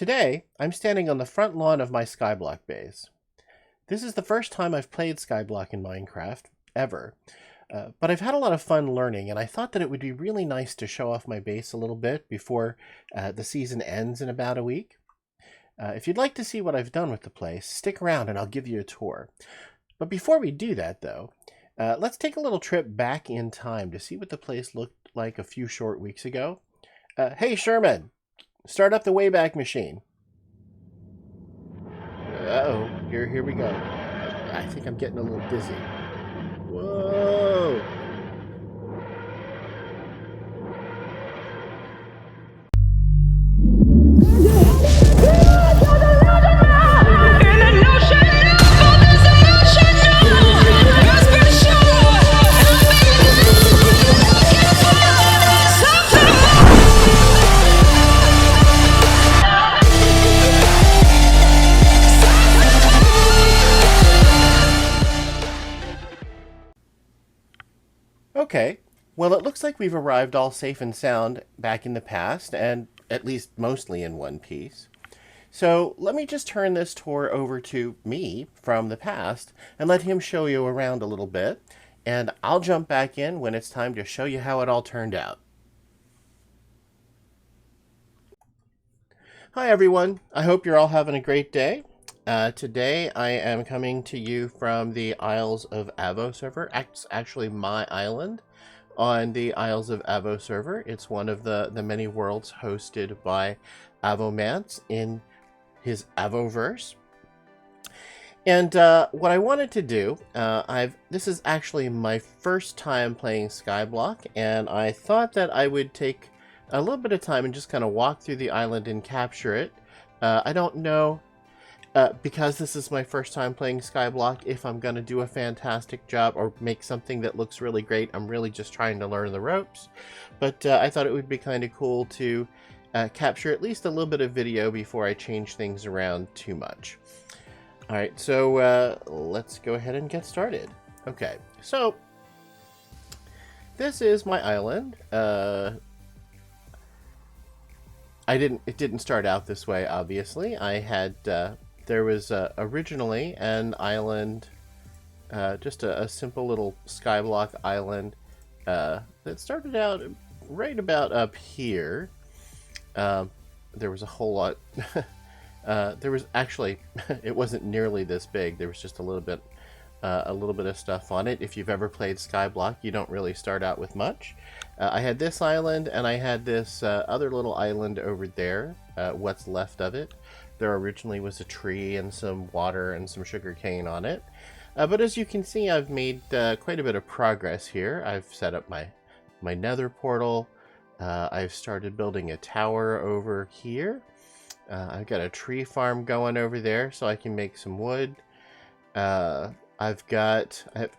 Today, I'm standing on the front lawn of my Skyblock base. This is the first time I've played Skyblock in Minecraft, ever. But I've had a lot of fun learning, and I thought that it would be really nice to show off my base a little bit before the season ends in about a week. If you'd like to see what I've done with the place, stick around and I'll give you a tour. But before we do that, though, let's take a little trip back in time to see what the place looked like a few short weeks ago. Hey, Sherman! Start up the Wayback Machine. Uh-oh, here we go. I think I'm getting a little dizzy. Whoa! Okay, well, it looks like we've arrived all safe and sound back in the past, and at least mostly in one piece. So let me just turn this tour over to me from the past and let him show you around a little bit, and I'll jump back in when it's time to show you how it all turned out. Hi everyone, I hope you're all having a great day. Today I am coming to you from the Isles of Avo server. It's actually my island on the Isles of Avo server. It's one of the many worlds hosted by Avomance in his Avoverse. And what I wanted to do, this is actually my first time playing Skyblock, and I thought that I would take a little bit of time and just kind of walk through the island and capture it. I don't know, because this is my first time playing Skyblock, if I'm going to do a fantastic job or make something that looks really great. I'm really just trying to learn the ropes. But I thought it would be kind of cool to capture at least a little bit of video before I change things around too much. Alright, so let's go ahead and get started. Okay, so this is my island. It didn't start out this way, obviously. I had, there was originally an island, just a simple little Skyblock island that started out right about up here. There was a whole lot, there was actually, it wasn't nearly this big. There was just a little bit of stuff on it. If you've ever played Skyblock, you don't really start out with much. I had this island, and I had this other little island over there, what's left of it. There originally was a tree and some water and some sugar cane on it. But as you can see, I've made quite a bit of progress here. I've set up my nether portal. I've started building a tower over here. I've got a tree farm going over there so I can make some wood. I've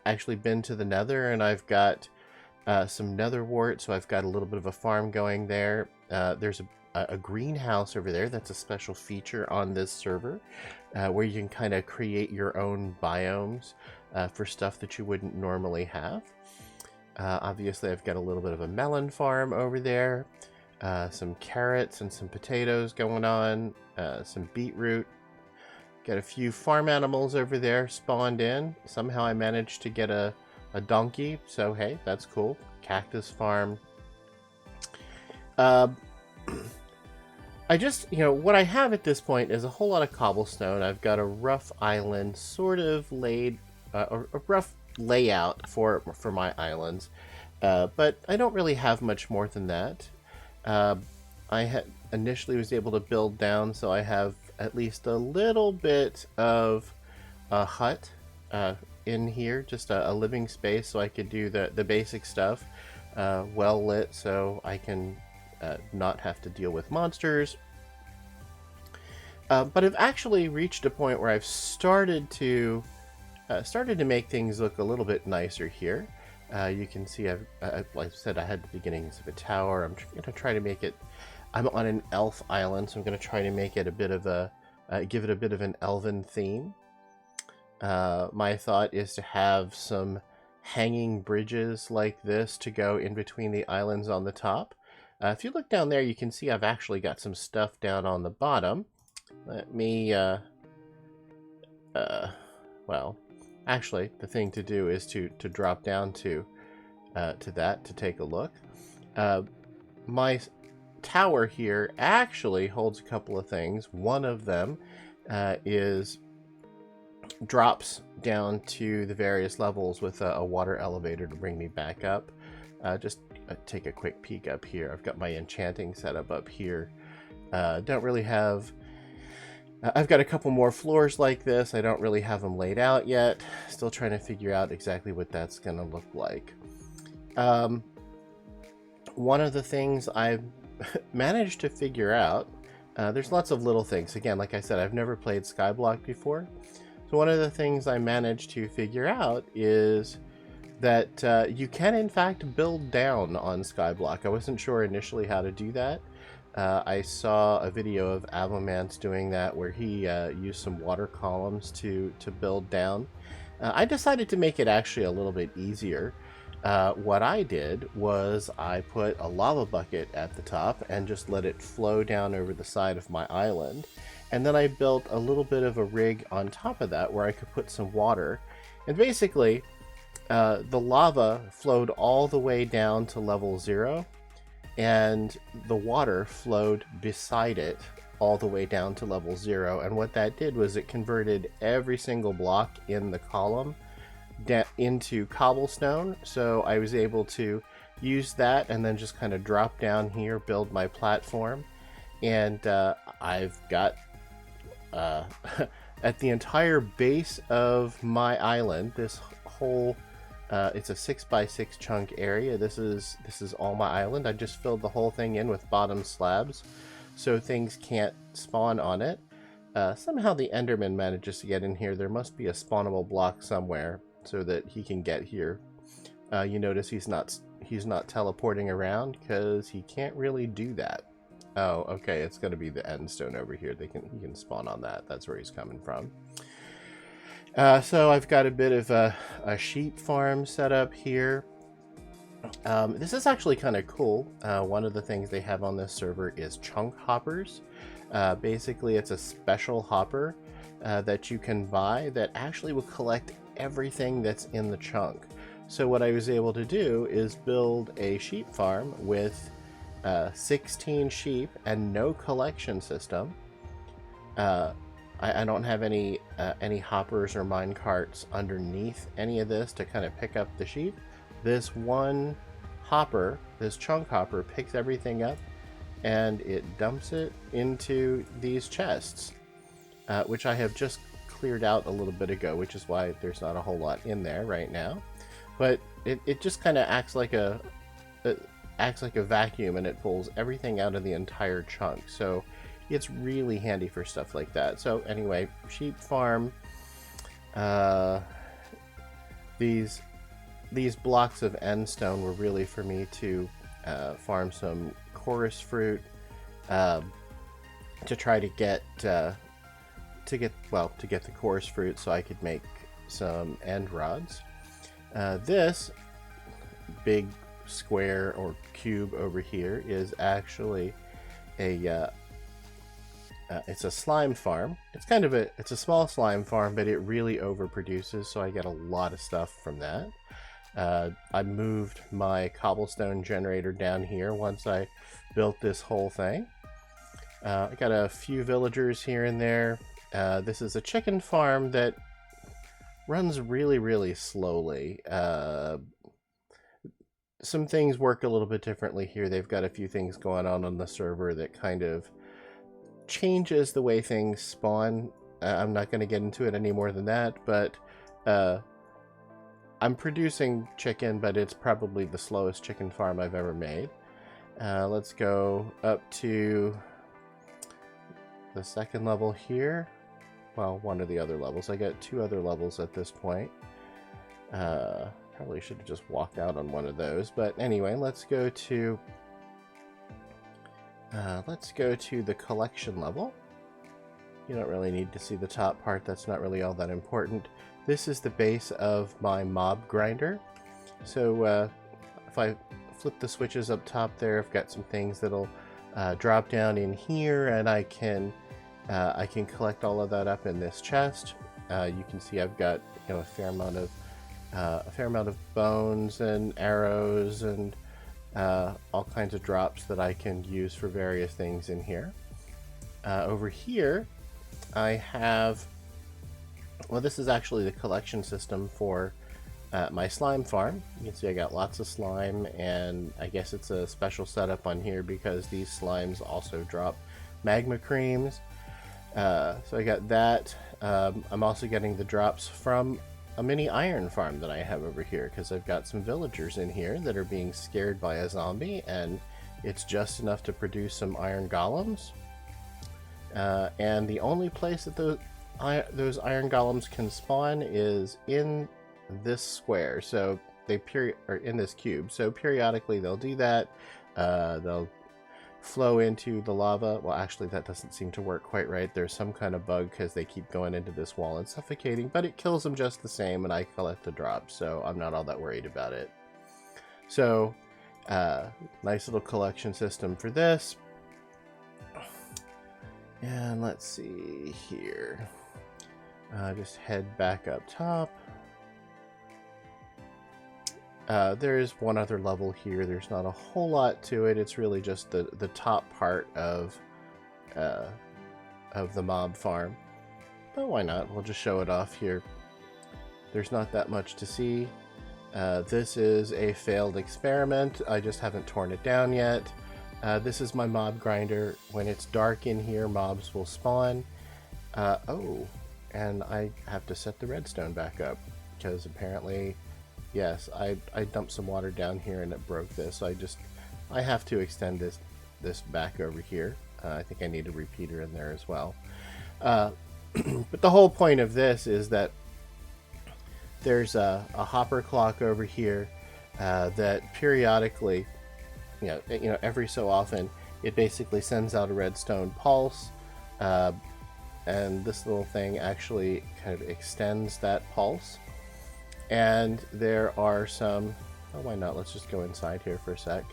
actually been to the nether, and I've got some nether wart, so I've got a little bit of a farm going there. There's a greenhouse over there. That's a special feature on this server, where you can kind of create your own biomes for stuff that you wouldn't normally have. Obviously, I've got a little bit of a melon farm over there, some carrots and some potatoes going on, some beetroot. Got a few farm animals over there spawned in. Somehow I managed to get a donkey, so hey, that's cool. Cactus farm. I just, what I have at this point is a whole lot of cobblestone. I've got a rough island sort of laid, a rough layout for my islands, but I don't really have much more than that. I initially was able to build down, so I have at least a little bit of a hut in here, just a living space, so I could do the basic stuff, well lit, so I can not have to deal with monsters. But I've actually reached a point where I've started to make things look a little bit nicer here. You can see like I said, I had the beginnings of a tower. I'm going to try to make it. I'm on an elf island, so I'm going to try to make it a bit of give it a bit of an elven theme. My thought is to have some hanging bridges like this to go in between the islands on the top. If you look down there, you can see I've actually got some stuff down on the bottom. Let me, well, actually, the thing to do is to drop down to that to take a look. My tower here actually holds a couple of things. One of them is drops down to the various levels with a water elevator to bring me back up. Just take a quick peek up here. I've got my enchanting setup up here. Don't really have... I've got a couple more floors like this. I don't really have them laid out yet. Still trying to figure out exactly what that's going to look like. One of the things I've managed to figure out, there's lots of little things. Again, like I said, I've never played Skyblock before. So one of the things I managed to figure out is that you can in fact build down on Skyblock. I wasn't sure initially how to do that. I saw a video of Avomance doing that where he used some water columns to build down. I decided to make it actually a little bit easier. What I did was I put a lava bucket at the top and just let it flow down over the side of my island. And then I built a little bit of a rig on top of that where I could put some water. And basically, the lava flowed all the way down to level 0. And the water flowed beside it all the way down to level 0. And what that did was it converted every single block in the column into cobblestone. So I was able to use that and then just kind of drop down here, build my platform. And I've got at the entire base of my island, this whole it's a 6x6 chunk area. This is all my island. I just filled the whole thing in with bottom slabs so things can't spawn on it. Somehow the Enderman manages to get in here. There must be a spawnable block somewhere so that he can get here. You notice he's not teleporting around because he can't really do that. Oh, okay, it's going to be the end stone over here. He can spawn on that. That's where he's coming from. So I've got a bit of a sheep farm set up here. This is actually kind of cool. One of the things they have on this server is chunk hoppers. Basically, it's a special hopper that you can buy that actually will collect everything that's in the chunk. So what I was able to do is build a sheep farm with 16 sheep and no collection system. I don't have any hoppers or mine carts underneath any of this to kind of pick up the sheep. This one hopper, this chunk hopper, picks everything up and it dumps it into these chests, which I have just cleared out a little bit ago, which is why there's not a whole lot in there right now. But it just kind of acts like a vacuum, and it pulls everything out of the entire chunk. So it's really handy for stuff like that. So anyway, sheep farm. These blocks of end stone were really for me to farm some chorus fruit, to try to get the chorus fruit so I could make some end rods. This big square or cube over here is actually it's a slime farm. It's a small slime farm, but it really overproduces, so I get a lot of stuff from that. I moved my cobblestone generator down here once I built this whole thing. I got a few villagers here and there. This is a chicken farm that runs really, really slowly. Some things work a little bit differently here. They've got a few things going on the server that kind of changes the way things spawn. I'm not going to get into it any more than that, but I'm producing chicken, but it's probably the slowest chicken farm I've ever made. Let's go up to the second level here. Well, one of the other levels. I got 2 other levels at this point. Probably should have just walked out on one of those, but anyway, let's go to the collection level. You don't really need to see the top part. That's not really all that important. This is the base of my mob grinder. So if I flip the switches up top there, I've got some things that'll drop down in here, and I can I can collect all of that up in this chest. You can see I've got, you know, a fair amount of bones and arrows and all kinds of drops that I can use for various things in here. Over here, I have, well, this is actually the collection system for my slime farm. You can see I got lots of slime, and I guess it's a special setup on here because these slimes also drop magma creams. So I got that. I'm also getting the drops from a mini iron farm that I have over here because I've got some villagers in here that are being scared by a zombie, and it's just enough to produce some iron golems. And the only place that those iron golems can spawn is in this square. So they or in this cube. So periodically they'll do that. They'll flow into the lava. Well, actually that doesn't seem to work quite right. There's some kind of bug because they keep going into this wall and suffocating, but it kills them just the same, and I collect the drops, so I'm not all that worried about it. So nice little collection system for this. And let's see here. Just head back up top. There is one other level here. There's not a whole lot to it. It's really just the top part of the mob farm. But why not? We'll just show it off here. There's not that much to see. This is a failed experiment. I just haven't torn it down yet. This is my mob grinder. When it's dark in here, mobs will spawn. Oh, and I have to set the redstone back up because apparently, yes, I dumped some water down here and it broke this. So I have to extend this back over here. I think I need a repeater in there as well. But the whole point of this is that there's a hopper clock over here that periodically, you know, every so often, it basically sends out a redstone pulse, and this little thing actually kind of extends that pulse. And there are some, oh, why not? Let's just go inside here for a sec.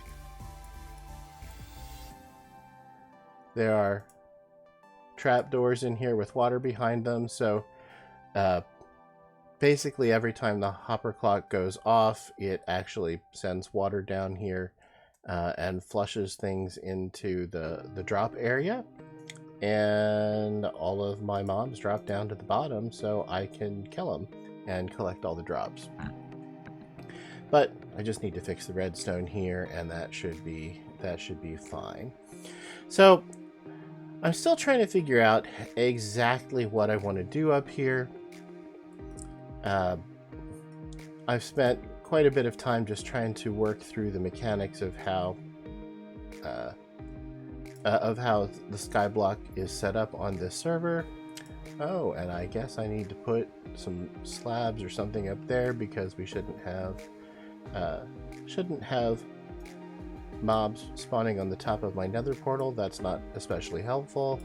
There are trapdoors in here with water behind them, so basically every time the hopper clock goes off, it actually sends water down here and flushes things into the drop area, and all of my mobs drop down to the bottom so I can kill them and collect all the drops. But I just need to fix the redstone here, and that should be fine. So I'm still trying to figure out exactly what I want to do up here. I've spent quite a bit of time just trying to work through the mechanics of how the Skyblock is set up on this server. Oh, and I guess I need to put some slabs or something up there because we shouldn't have mobs spawning on the top of my nether portal. That's not especially helpful.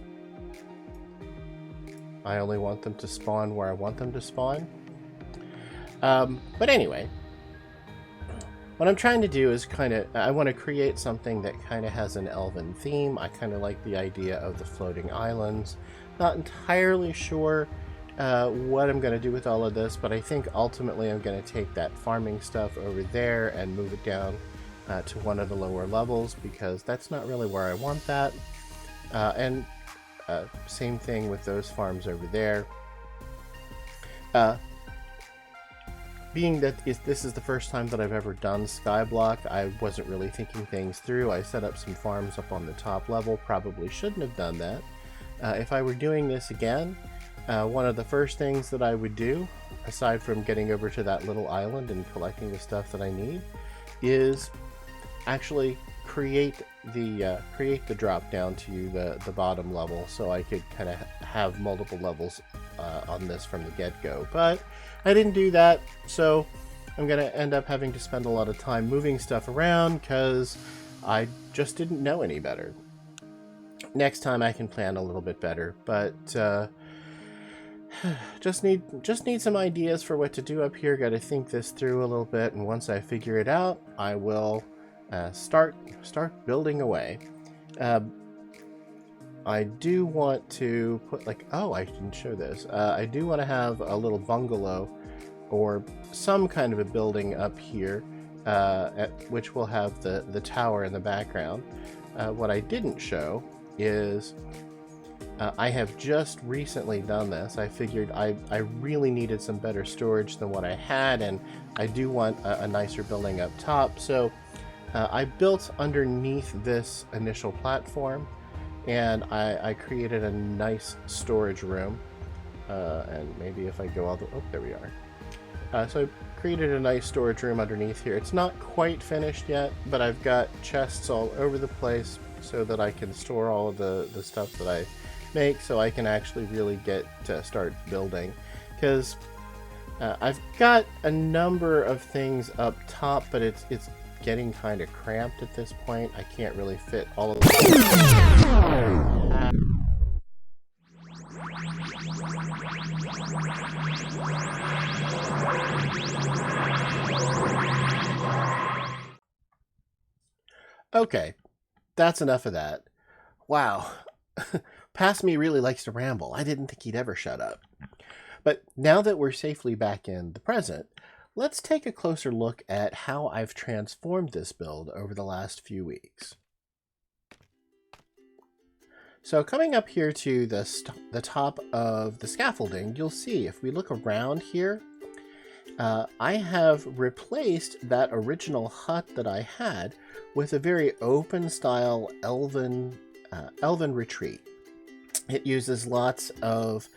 I only want them to spawn where I want them to spawn. But anyway, what I'm trying to do is I want to create something that kind of has an Elven theme. I kind of like the idea of the floating islands. Not entirely sure what I'm going to do with all of this, but I think ultimately I'm going to take that farming stuff over there and move it down to one of the lower levels because that's not really where I want that. And same thing with those farms over there. Being that this is the first time that I've ever done Skyblock, I wasn't really thinking things through. I set up some farms up on the top level. Probably shouldn't have done that. If I were doing this again, one of the first things that I would do, aside from getting over to that little island and collecting the stuff that I need, is actually create the drop down to the bottom level, so I could kind of have multiple levels on this from the get-go. But I didn't do that, so I'm gonna end up having to spend a lot of time moving stuff around because I just didn't know any better. Next time I can plan a little bit better, but just need some ideas for what to do up here. Got to think this through a little bit, and once I figure it out, I will start building away. I do want to put like, oh, I didn't show this. I do want to have a little bungalow or some kind of a building up here, which will have the tower in the background. What I didn't show is I have just recently done this. I figured I really needed some better storage than what I had, and I do want a nicer building up top. So I built underneath this initial platform, and I created a nice storage room. And maybe if I go all the... Oh, there we are. So I created a nice storage room underneath here. It's not quite finished yet, but I've got chests all over the place so that I can store all of the stuff that I make, so I can actually really get to start building. Because I've got a number of things up top, but it's getting kind of cramped at this point. I can't really fit all of them. Okay, that's enough of that. Wow. Past me really likes to ramble. I didn't think he'd ever shut up. But now that we're safely back in the present, let's take a closer look at how I've transformed this build over the last few weeks. So coming up here to the top of the scaffolding, you'll see if we look around here, I have replaced that original hut that I had with a very open style Elven retreat. It uses lots of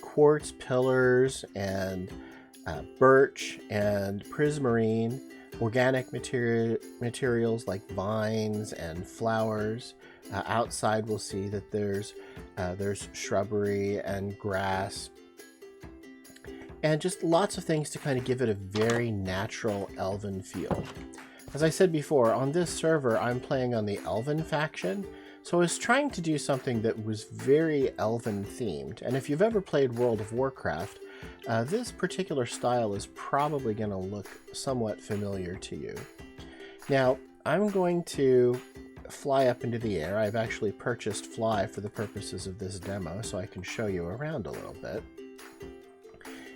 quartz pillars and birch and prismarine, organic materials like vines and flowers. Outside we'll see that there's shrubbery and grass, and just lots of things to kind of give it a very natural elven feel. As I said before, on this server I'm playing on the Elven faction, so I was trying to do something that was very Elven themed. And if you've ever played World of Warcraft, this particular style is probably going to look somewhat familiar to you. Now, I'm going to fly up into the air. I've actually purchased Fly for the purposes of this demo, so I can show you around a little bit.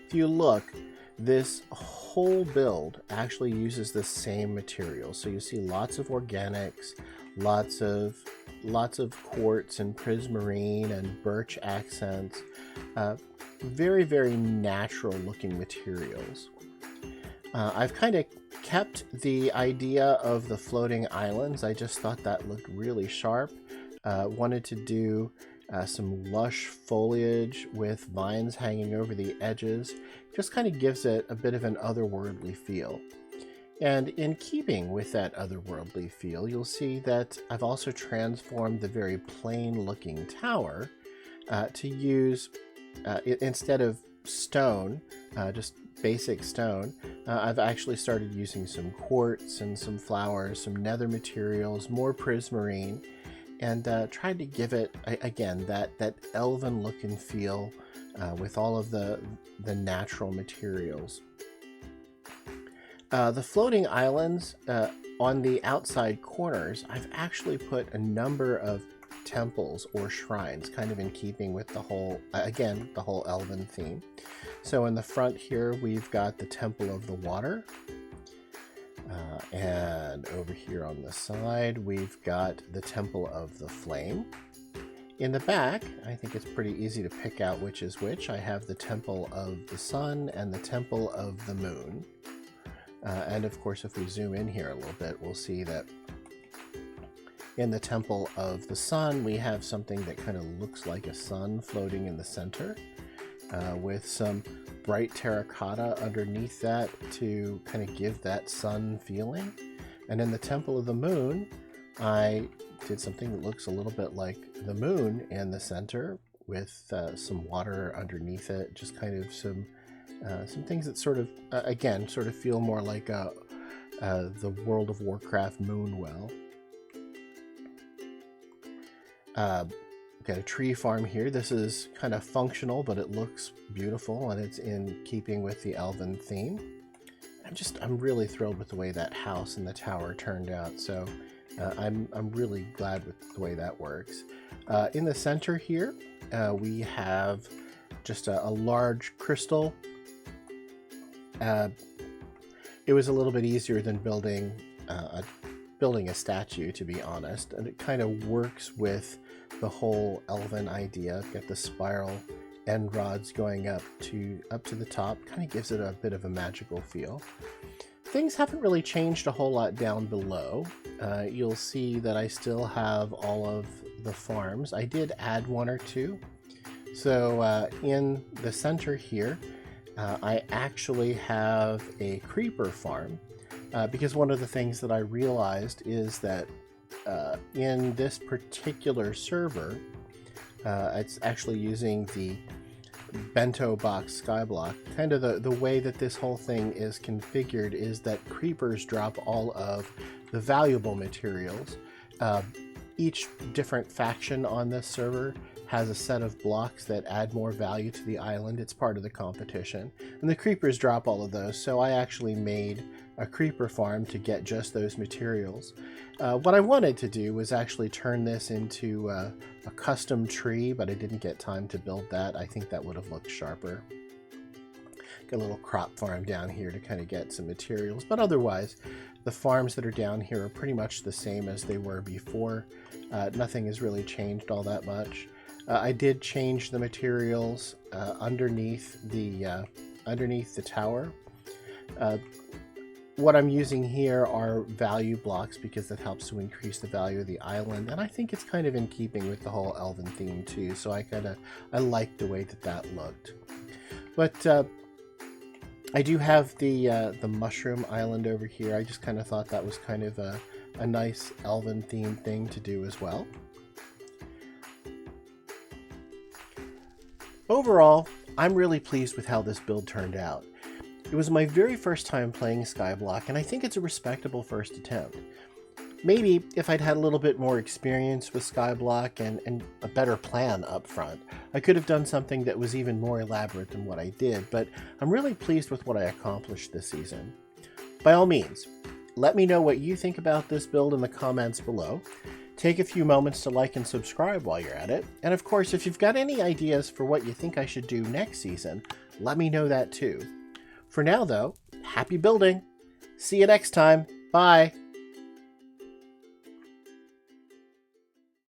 If you look, this whole build actually uses the same material. So you see lots of organics, lots of quartz and prismarine and birch accents. Very, very natural looking materials. I've kind of kept the idea of the floating islands. I just thought that looked really sharp. Wanted to do some lush foliage with vines hanging over the edges. Just kind of gives it a bit of an otherworldly feel. And in keeping with that otherworldly feel, you'll see that I've also transformed the very plain looking tower to use, instead of stone, just basic stone, I've actually started using some quartz and some flowers, some nether materials, more prismarine, and tried to give it, again, that elven look and feel with all of the natural materials. The floating islands on the outside corners, I've actually put a number of temples or shrines, kind of in keeping with the whole, again, the whole Elven theme. So in the front here, we've got the Temple of the Water. And over here on the side, we've got the Temple of the Flame. In the back, I think it's pretty easy to pick out which is which. I have the Temple of the Sun and the Temple of the Moon. And of course, if we zoom in here a little bit, we'll see that in the Temple of the Sun, we have something that kind of looks like a sun floating in the center, with some bright terracotta underneath that to kind of give that sun feeling. And in the Temple of the Moon, I did something that looks a little bit like the moon in the center, with some water underneath it, just kind of some things that sort of, again, sort of feel more like the World of Warcraft moon well. Got a tree farm here. This is kind of functional, but it looks beautiful, and it's in keeping with the Elven theme. I'm really thrilled with the way that house and the tower turned out. So I'm really glad with the way that works. In the center here, we have just a large crystal. It was a little bit easier than building a statue, to be honest, and it kind of works with the whole Elven idea. Got the spiral end rods going up to the top, kind of gives it a bit of a magical feel. Things haven't really changed a whole lot down below. You'll see that I still have all of the farms. I did add one or two. So in the center here, I actually have a creeper farm, because one of the things that I realized is that in this particular server, it's actually using the BentoBox Skyblock. Kind of the way that this whole thing is configured is that creepers drop all of the valuable materials. Each different faction on this server has a set of blocks that add more value to the island. It's part of the competition. And the creepers drop all of those, so I actually made a creeper farm to get just those materials. What I wanted to do was actually turn this into a custom tree, but I didn't get time to build that. I think that would have looked sharper. Got a little crop farm down here to kind of get some materials, but otherwise the farms that are down here are pretty much the same as they were before. Nothing has really changed all that much. I did change the materials underneath the tower. What I'm using here are value blocks because that helps to increase the value of the island, and I think it's kind of in keeping with the whole Elven theme too, so I like the way that looked. But I do have the mushroom island over here. I just kind of thought that was kind of a nice Elven themed thing to do as well. Overall, I'm really pleased with how this build turned out. It was my very first time playing Skyblock, and I think it's a respectable first attempt. Maybe if I'd had a little bit more experience with Skyblock and a better plan up front, I could have done something that was even more elaborate than what I did, but I'm really pleased with what I accomplished this season. By all means, let me know what you think about this build in the comments below. Take a few moments to like and subscribe while you're at it. And of course, if you've got any ideas for what you think I should do next season, let me know that too. For now though, happy building! See you next time. Bye!